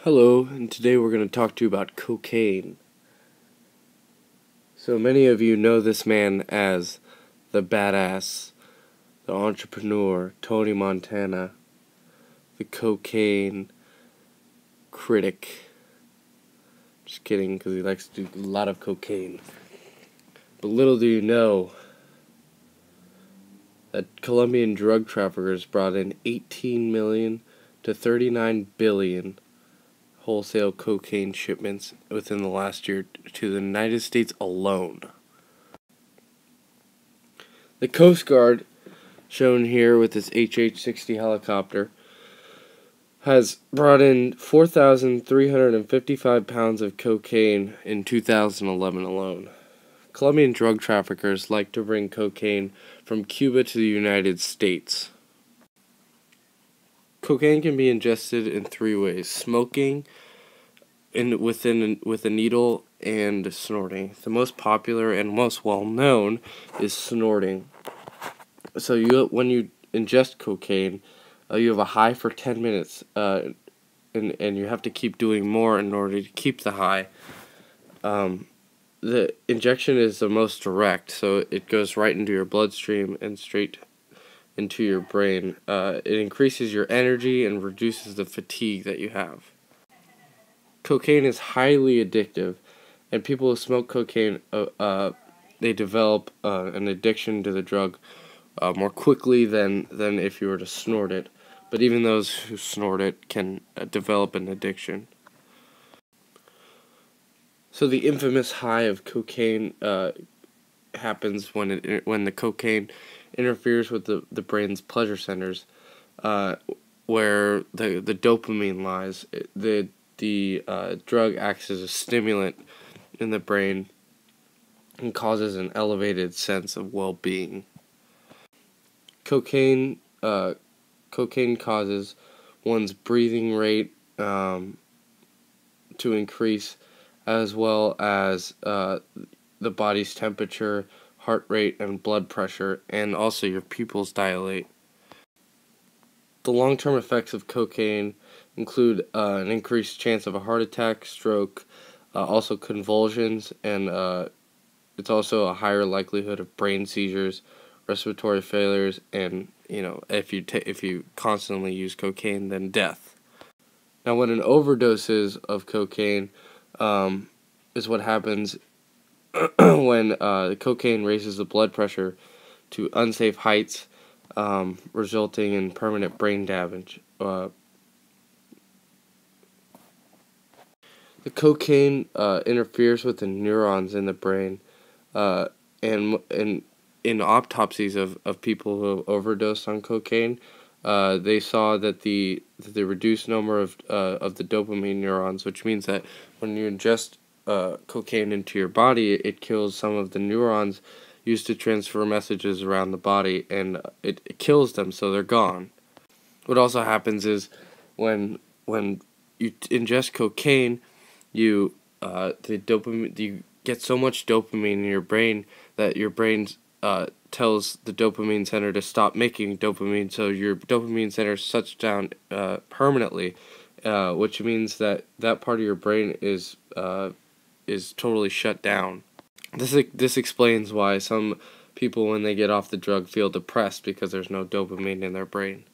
Hello, and today we're going to talk to you about cocaine. So many of you know this man as the badass, the entrepreneur, Tony Montana, the cocaine critic. Just kidding, because he likes to do a lot of cocaine. But little do you know that Colombian drug traffickers brought in 18 million to 39 billion wholesale cocaine shipments within the last year to the United States alone. The Coast Guard, shown here with this HH-60 helicopter, has brought in 4,355 pounds of cocaine in 2011 alone. Colombian drug traffickers like to bring cocaine from Cuba to the United States. Cocaine can be ingested in three ways: smoking, with a needle, and snorting. The most popular and most well known is snorting. So when you ingest cocaine, you have a high for 10 minutes, and you have to keep doing more in order to keep the high. The injection is the most direct, so it goes right into your bloodstream and straight into your brain. It increases your energy and reduces the fatigue that you have. Cocaine is highly addictive, and people who smoke cocaine, they develop an addiction to the drug more quickly than if you were to snort it. But even those who snort it can develop an addiction. So the infamous high of cocaine happens when the cocaine interferes with the brain's pleasure centers, where the dopamine lies. The drug acts as a stimulant in the brain and causes an elevated sense of well-being. Cocaine causes one's breathing rate to increase, as well as the body's temperature, heart rate, and blood pressure, and also your pupils dilate. The long-term effects of cocaine include an increased chance of a heart attack, stroke, also convulsions, and it's also a higher likelihood of brain seizures, respiratory failures, and if you constantly use cocaine, then death. Now, when an overdose is of cocaine, is what happens when the cocaine raises the blood pressure to unsafe heights, resulting in permanent brain damage. The cocaine interferes with the neurons in the brain, and in autopsies of people who have overdosed on cocaine, they saw that the reduced number of the dopamine neurons, which means that when you ingest cocaine into your body, it kills some of the neurons used to transfer messages around the body, and it kills them, so they're gone. What also happens is when you ingest cocaine, you get so much dopamine in your brain that your brain tells the dopamine center to stop making dopamine, so your dopamine center shuts down permanently, which means that part of your brain is totally shut down. This explains why some people, when they get off the drug, feel depressed, because there's no dopamine in their brain.